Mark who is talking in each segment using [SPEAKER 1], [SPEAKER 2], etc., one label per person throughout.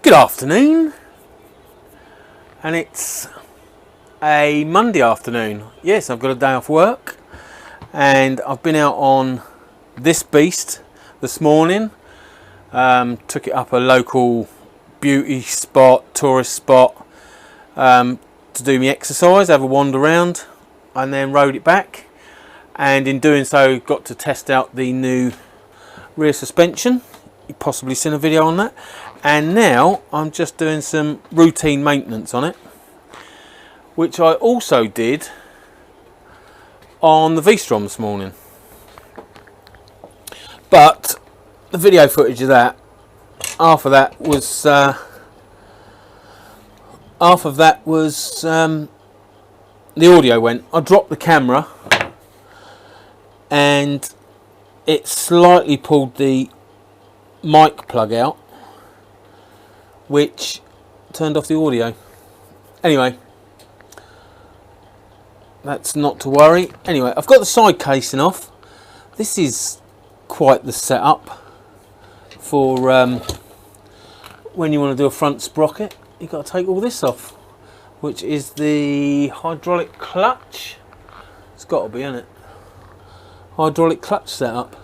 [SPEAKER 1] Good afternoon, and it's a Monday afternoon. Yes, I've got a day off work and I've been out on this beast this morning. Took it up a local beauty spot, tourist spot, to do my exercise, have a wander around, and then rode it back, and in doing so got to test out the new rear suspension. You've possibly seen a video on that. And now I'm just doing some routine maintenance on it, which I also did on the V-Strom this morning. But the video footage of that, half of that was the audio went. I dropped the camera and it slightly pulled the mic plug out, which turned off the audio. Anyway, that's not to worry. Anyway, I've got the side casing off. This is quite the setup for when you want to do a front sprocket. You've got to take all this off, which is the hydraulic clutch. It's got to be, isn't it? Hydraulic clutch setup.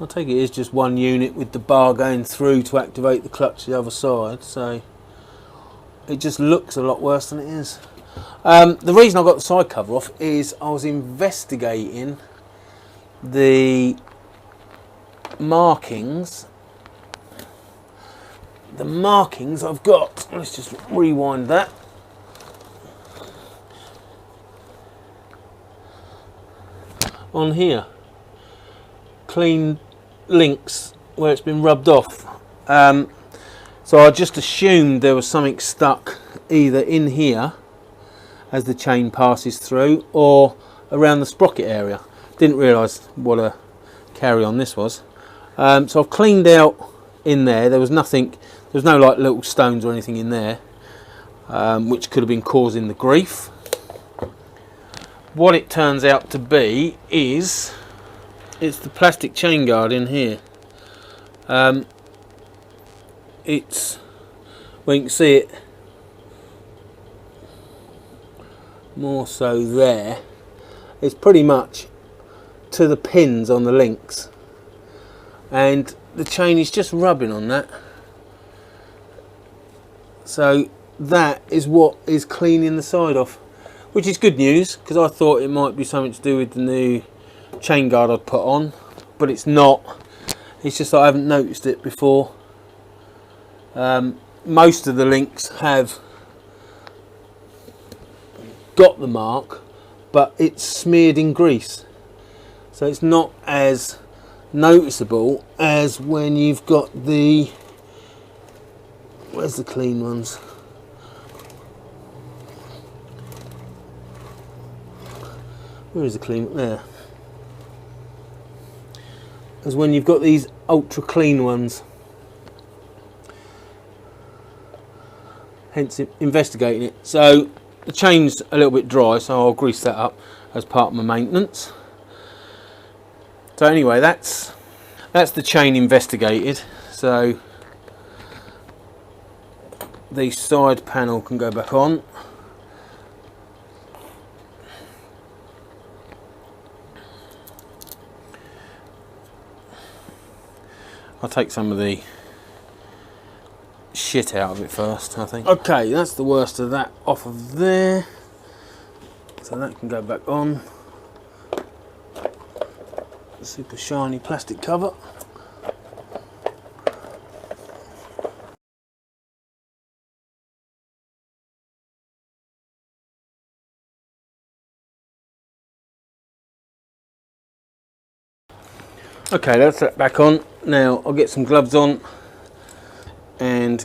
[SPEAKER 1] I take it is just one unit with the bar going through to activate the clutch the other side, so it just looks a lot worse than it is. The reason I got the side cover off is I was investigating the markings. The markings I've got, let's just rewind that. On here, clean links where it's been rubbed off. So I just assumed there was something stuck either in here as the chain passes through or around the sprocket area. Didn't realise what a carry on this was. So I've cleaned out in there. There was nothing, there was no like little stones or anything in there, which could have been causing the grief. What it turns out to be is it's the plastic chain guard in here. It's, well, you can see it more so there. It's pretty much to the pins on the links, and the chain is just rubbing on that. So that is what is cleaning the side off, which is good news, because I thought it might be something to do with the new chain guard I'd put on, but it's not. It's just that I haven't noticed it before. Most of the links have got the mark, but it's smeared in grease, so it's not as noticeable as when you've got the, where's the clean ones? Where is the clean? There. As when you've got these ultra clean ones. Hence investigating it. So the chain's a little bit dry, so I'll grease that up as part of my maintenance. So anyway, that's the chain investigated. So the side panel can go back on. I'll take some of the shit out of it first, I think. Okay, that's the worst of that off of there. So that can go back on. Super shiny plastic cover. Okay, that's that back on. Now I'll get some gloves on and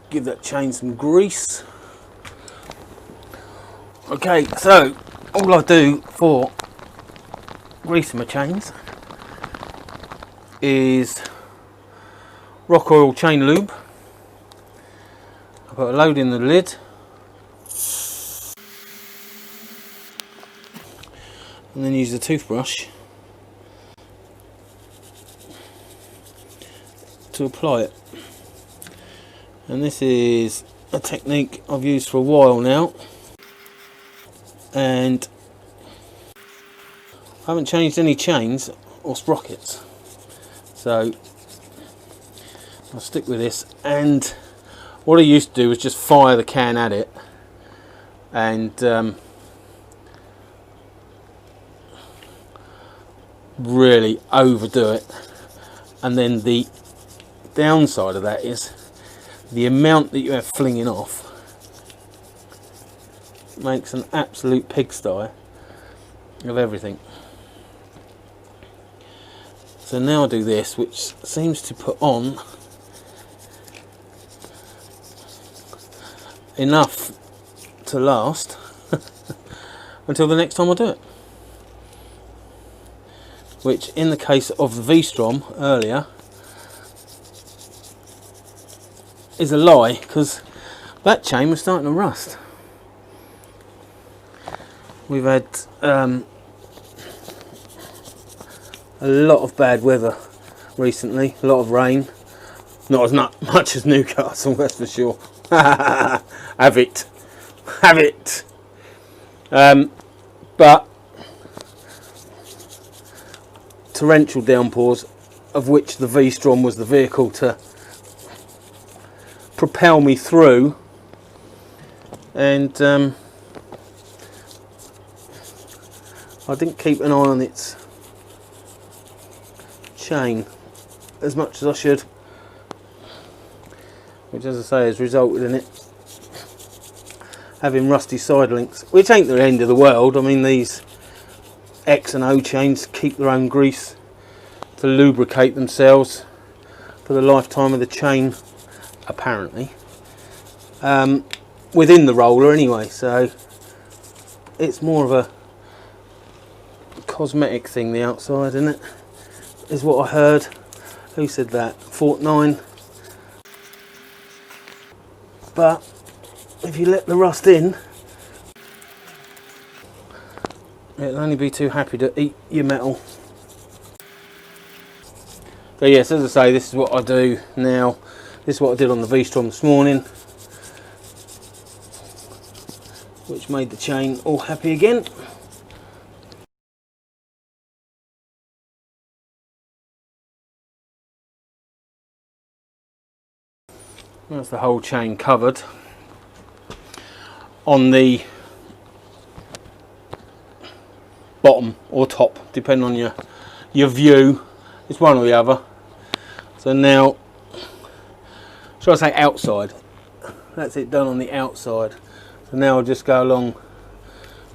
[SPEAKER 1] give that chain some grease. Okay, so all I do for greasing my chains is rock oil chain lube. I put a load in the lid and then use the toothbrush to apply it. And this is a technique I've used for a while now, and I haven't changed any chains or sprockets, so I'll stick with this. And what I used to do was just fire the can at it and really overdo it, and then the downside of that is the amount that you have flinging off makes an absolute pigsty of everything. So now I do this, which seems to put on enough to last until the next time I do it, which in the case of the V-Strom earlier is a lie, because that chain was starting to rust. We've had a lot of bad weather recently, a lot of rain, not as much as Newcastle, that's for sure. Have it. But torrential downpours, of which the V-Strom was the vehicle to propel me through, and I didn't keep an eye on its chain as much as I should, which, as I say, has resulted in it having rusty side links, which ain't the end of the world. I mean, these X and O chains keep their own grease to lubricate themselves for the lifetime of the chain, apparently, within the roller anyway, so it's more of a cosmetic thing, the outside, isn't it? Is what I heard. Who said that? Fort 9. But if you let the rust in, it'll only be too happy to eat your metal. So yes, as I say, this is what I do now. This is what I did on the V-Strom this morning, which made the chain all happy again. That's the whole chain covered. On the bottom or top, depending on your view, it's one or the other. So now, should I say outside? That's it done on the outside. So now I'll just go along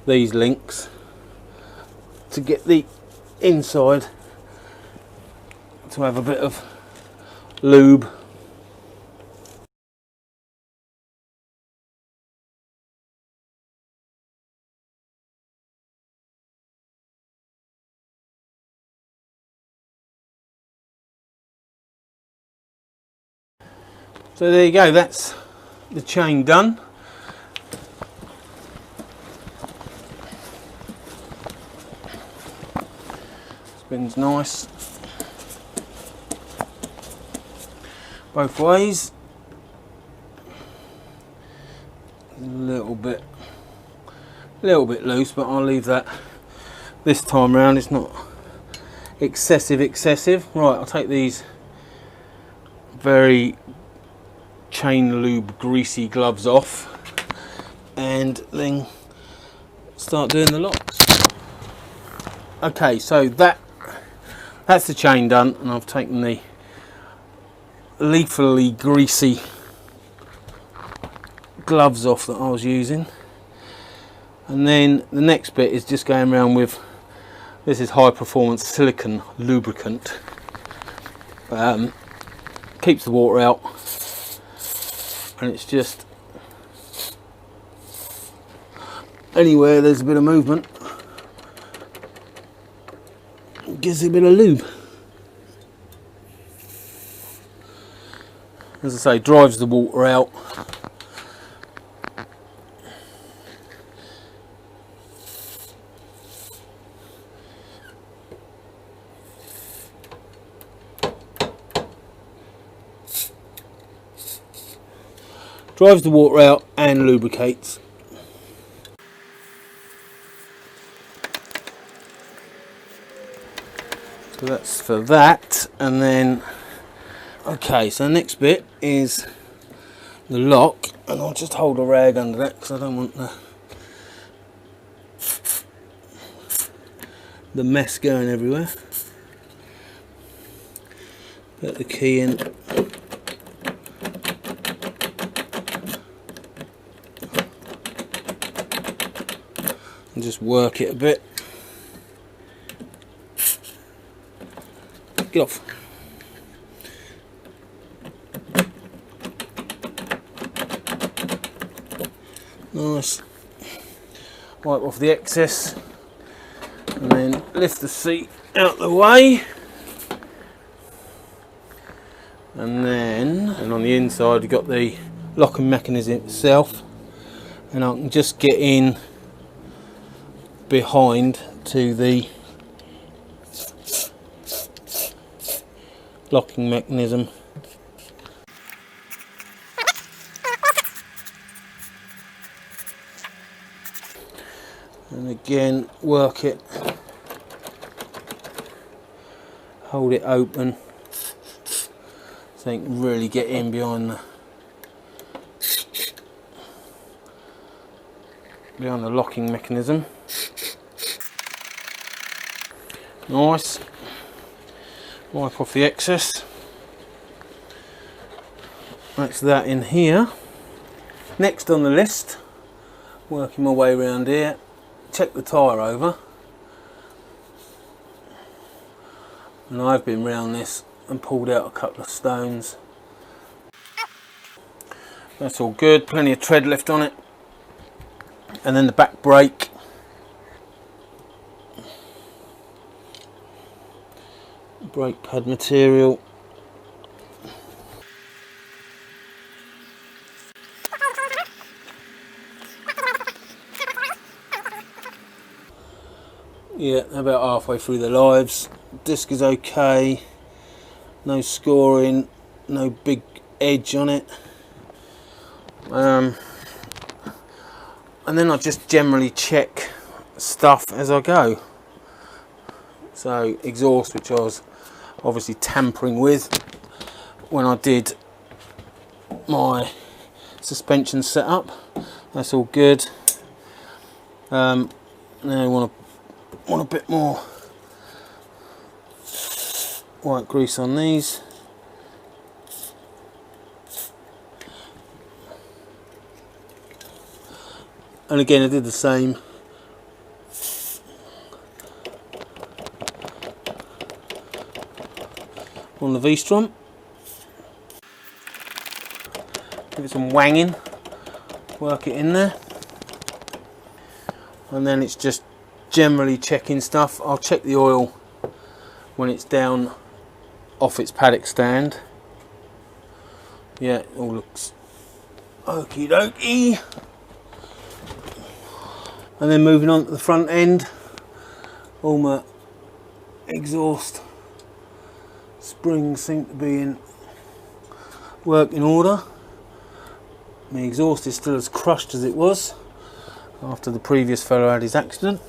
[SPEAKER 1] these links to get the inside to have a bit of lube. So there you go, that's the chain done. Spins nice both ways. A little bit loose, but I'll leave that this time round. It's not excessive. Right, I'll take these very chain lube greasy gloves off and then start doing the locks. Okay, so that's the chain done, and I've taken the lethally greasy gloves off that I was using, and then the next bit is just going around with, this is high performance silicone lubricant, keeps the water out, and it's just anywhere there's a bit of movement, gives it a bit of lube. As I say, drives the water out. drives the water out and lubricates. So that's for that. And then, okay, so the next bit is the lock, and I'll just hold a rag under that because I don't want the mess going everywhere. Put the key in. And just work it a bit. Get off. Nice. Wipe off the excess and then lift the seat out the way. And on the inside you've got the locking mechanism itself, and I can just get in behind to the locking mechanism. And again, work it, hold it open so you can really get in behind the locking mechanism. Nice. Wipe off the excess. That's that in here. Next on the list, working my way around here, check the tyre over. And I've been round this and pulled out a couple of stones. That's all good, plenty of tread left on it. And then the back brake. Brake pad material. Yeah, about halfway through the lives. Disc is okay. No scoring, no big edge on it. And then I just generally check stuff as I go. So exhaust, which I was obviously tampering with when I did my suspension setup. That's all good. Now I want a bit more white grease on these. And again, I did the same on the V-Strom. Give it some wanging, work it in there, and then it's just generally checking stuff. I'll check the oil when it's down off its paddock stand. Yeah, it all looks okie dokie. And then moving on to the front end, all my exhaust springs seem to be in working order. My exhaust is still as crushed as it was after the previous fellow had his accident.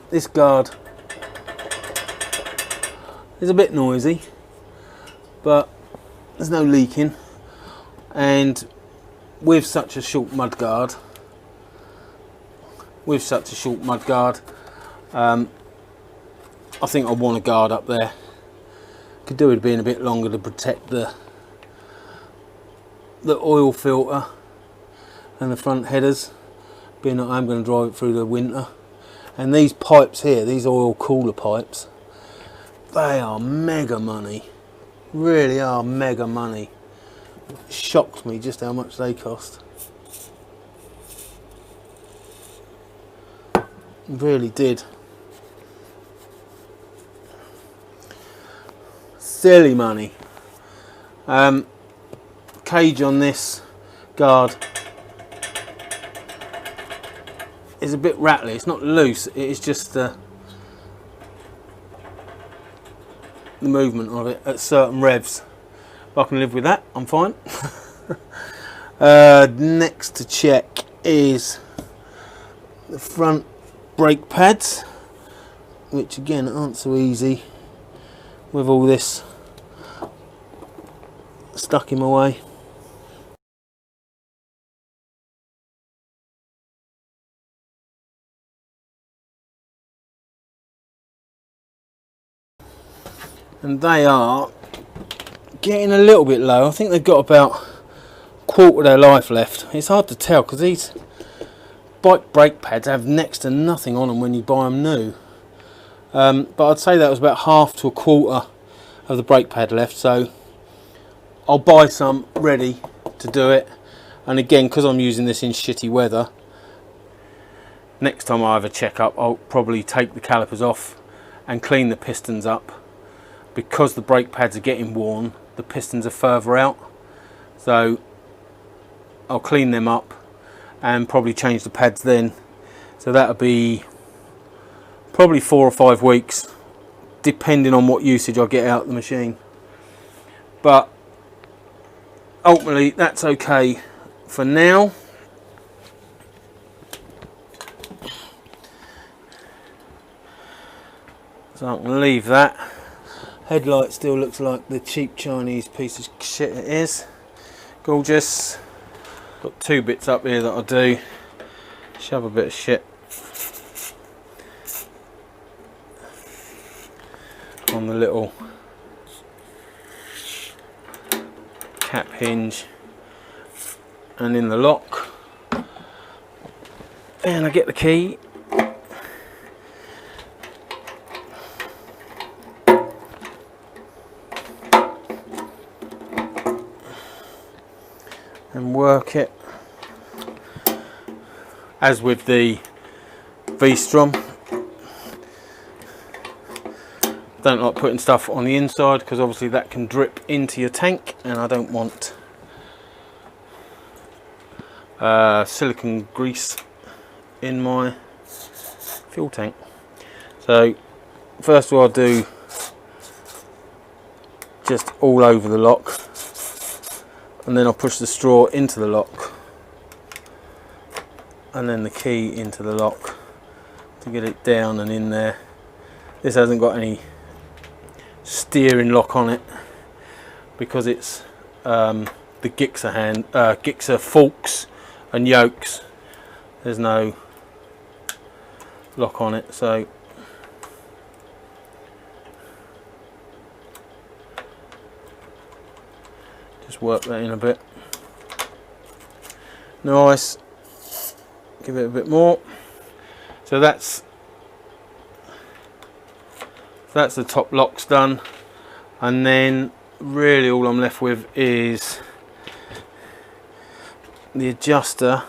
[SPEAKER 1] This guard is a bit noisy, but there's no leaking, and with such a short mud guard, I think I want a guard up there. Could do with being a bit longer to protect the oil filter and the front headers, being that I'm going to drive it through the winter. And these pipes here, these oil cooler pipes, they are mega money, really are mega money. It shocked me just how much they cost. It really did. Silly money. Cage on this guard is a bit rattly. It's not loose, it is just the movement of it at certain revs. If I can live with that, I'm fine. Next to check is the front brake pads, which again aren't so easy with all this stuck in my way. And they are getting a little bit low. I think they've got about a quarter of their life left. It's hard to tell because these bike brake pads have next to nothing on them when you buy them new. But I'd say that was about half to a quarter of the brake pad left, so I'll buy some ready to do it. And again, because I'm using this in shitty weather, next time I have a check up, I'll probably take the calipers off and clean the pistons up. Because the brake pads are getting worn, the pistons are further out, so I'll clean them up and probably change the pads then. So that'll be probably 4 or 5 weeks, depending on what usage I get out of the machine. But ultimately that's okay for now. So I'm going to leave that. Headlight still looks like the cheap Chinese piece of shit it is. Gorgeous. Got 2 bits up here that I do. Shove a bit of shit on the little cap hinge and in the lock. And I get the key. And work it. As with the V-Strom, don't like putting stuff on the inside because obviously that can drip into your tank, and I don't want silicone grease in my fuel tank. So first of all, I'll do just all over the lock, and then I'll push the straw into the lock and then the key into the lock to get it down and in there. This hasn't got any steering lock on it because it's the Gixxer forks and yokes. There's no lock on it, so just work that in a bit. Nice. Give it a bit more. So that's the top locks done, and then really all I'm left with is the adjuster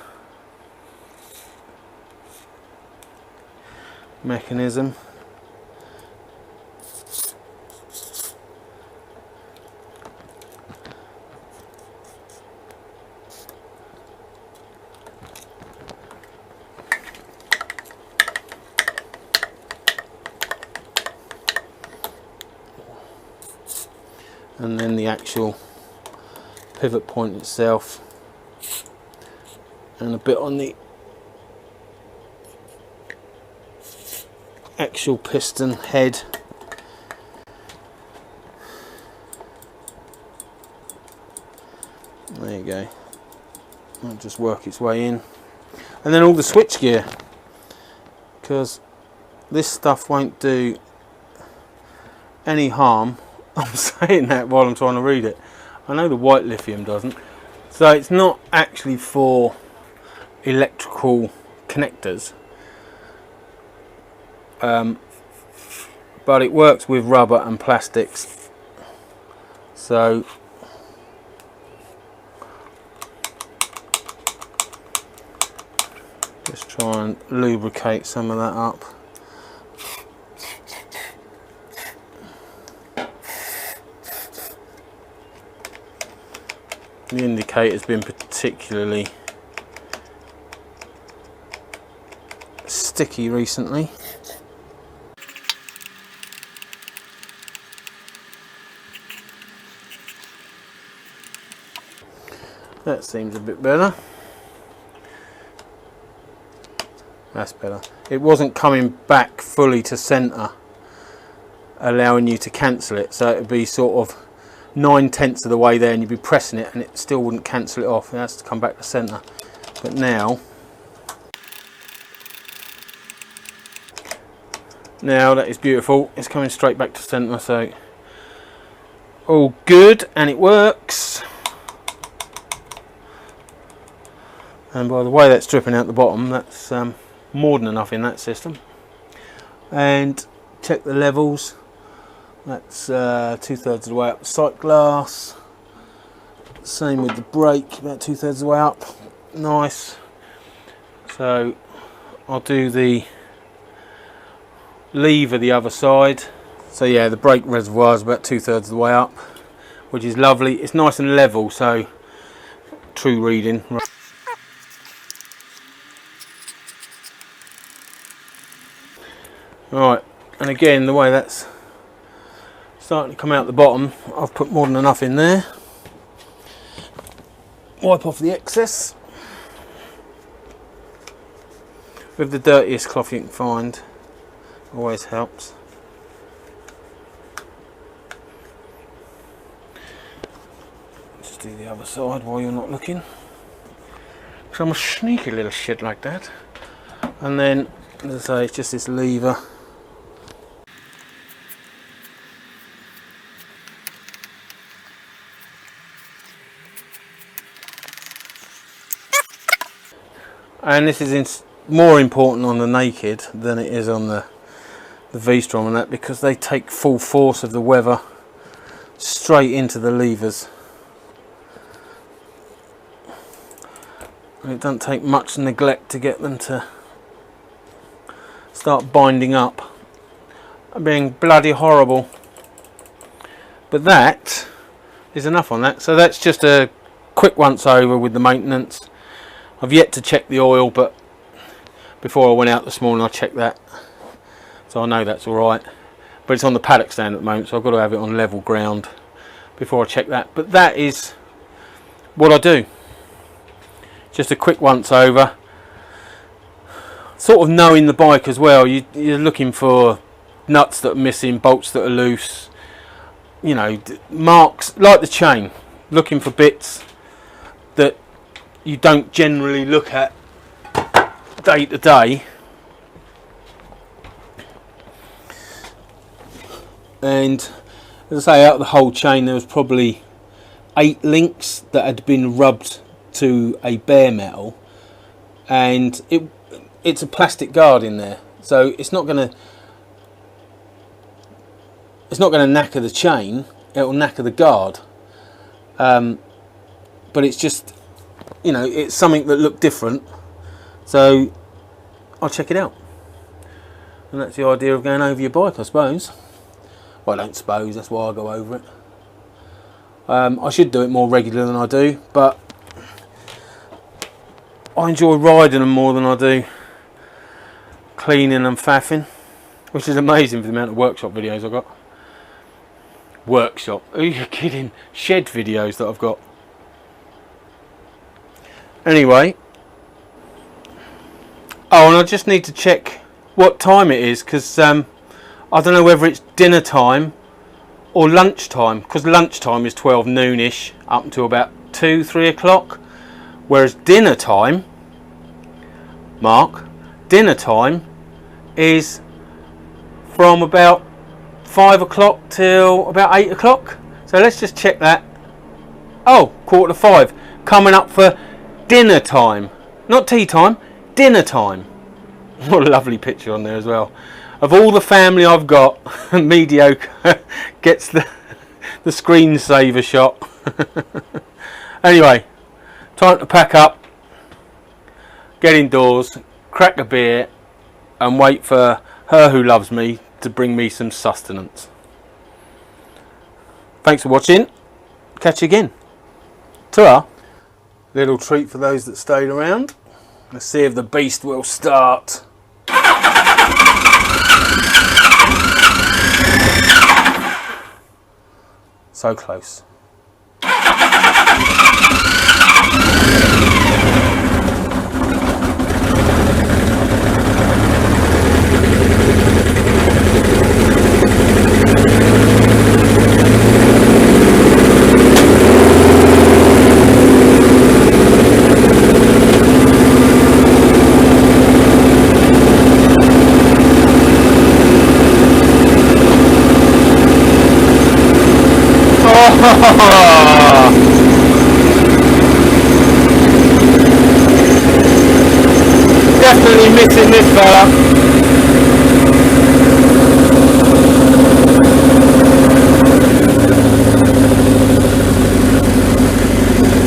[SPEAKER 1] mechanism. And then the actual pivot point itself, and a bit on the actual piston head. There you go. It'll just work its way in. And then all the switch gear, because this stuff won't do any harm. I'm saying that while I'm trying to read it. I know the white lithium doesn't. So it's not actually for electrical connectors. But it works with rubber and plastics. So just try and lubricate some of that up. The indicator's been particularly sticky recently. That seems a bit better. That's better. It wasn't coming back fully to centre, allowing you to cancel it, so it would be sort of 9/10 of the way there and you'd be pressing it and it still wouldn't cancel it off. It has to come back to centre. But now that is beautiful. It's coming straight back to centre, so all good, and it works. And by the way that's dripping out the bottom, that's more than enough in that system. And check the levels. That's 2/3 of the way up the sight glass. Same with the brake, about 2/3 of the way up. Nice. So I'll do the lever the other side. So yeah, the brake reservoir is about 2/3 of the way up, which is lovely. It's nice and level, so true reading. Right, and again, the way that's starting to come out the bottom, I've put more than enough in there. Wipe off the excess with the dirtiest cloth you can find. Always helps. Just do the other side while you're not looking, because I'm a sneaky little shit like that. And then, as I say, it's just this lever. And this is more important on the naked than it is on the V-Strom and that, because they take full force of the weather straight into the levers. And it doesn't take much neglect to get them to start binding up and being bloody horrible. But that is enough on that. So that's just a quick once over with the maintenance. I've yet to check the oil, but before I went out this morning I checked that, so I know that's alright. But it's on the paddock stand at the moment, so I've got to have it on level ground before I check that. But that is what I do. Just a quick once over. Sort of knowing the bike as well. You're looking for nuts that are missing, bolts that are loose, you know, marks like the chain. Looking for bits that you don't generally look at day to day. And as I say, out of the whole chain there was probably 8 links that had been rubbed to a bare metal, and it's a plastic guard in there, so it's not going to knacker the chain. It will knacker the guard, but it's just, you know, it's something that looked different, so I'll check it out. And that's the idea of going over your bike, I suppose. Well, I don't suppose, that's why I go over it. I should do it more regular than I do, but I enjoy riding them more than I do cleaning and faffing, which is amazing for the amount of workshop videos I've got. Workshop? Are you kidding? Shed videos that I've got. Anyway. Oh, and I just need to check what time it is, because I don't know whether it's dinner time or lunchtime, because lunchtime is 12 noonish up until about 2-3 o'clock, whereas dinner time, Mark, dinner time is from about 5 o'clock till about 8 o'clock. So let's just check that. Oh, 4:45, coming up for dinner time, not tea time, dinner time. What a lovely picture on there as well. Of all the family I've got, mediocre gets the screensaver shot. Anyway, time to pack up, get indoors, crack a beer, and wait for her who loves me to bring me some sustenance. Thanks for watching. Catch you again. Ta-ra. Little treat for those that stayed around. Let's see if the beast will start. So close. Definitely missing this fella.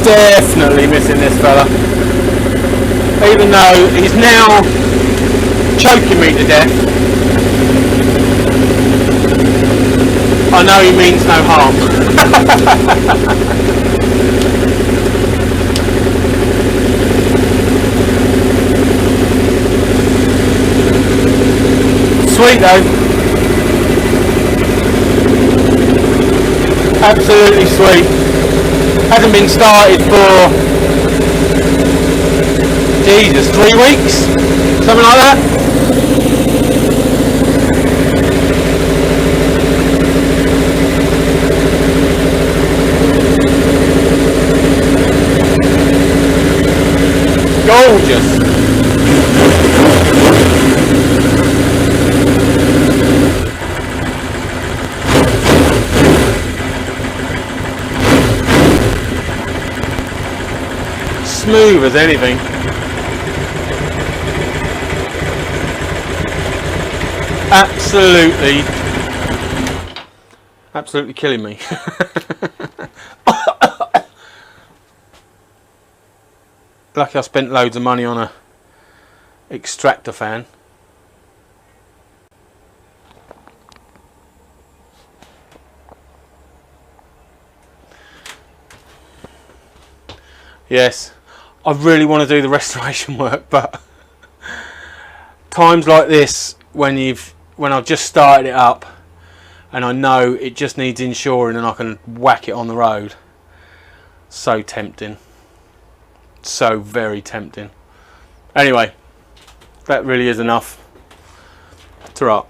[SPEAKER 1] Definitely missing this fella. Even though he's now choking me to death, I know he means no harm. Sweet though. Absolutely sweet. Hasn't been started for, Jesus, 3 weeks? Something like that? Gorgeous. Smooth as anything. Absolutely killing me. Lucky I spent loads of money on a extractor fan. Yes, I really want to do the restoration work, but times like this, when I've just started it up and I know it just needs insuring and I can whack it on the road, so tempting, so very tempting. Anyway, that really is enough. Ta-ra.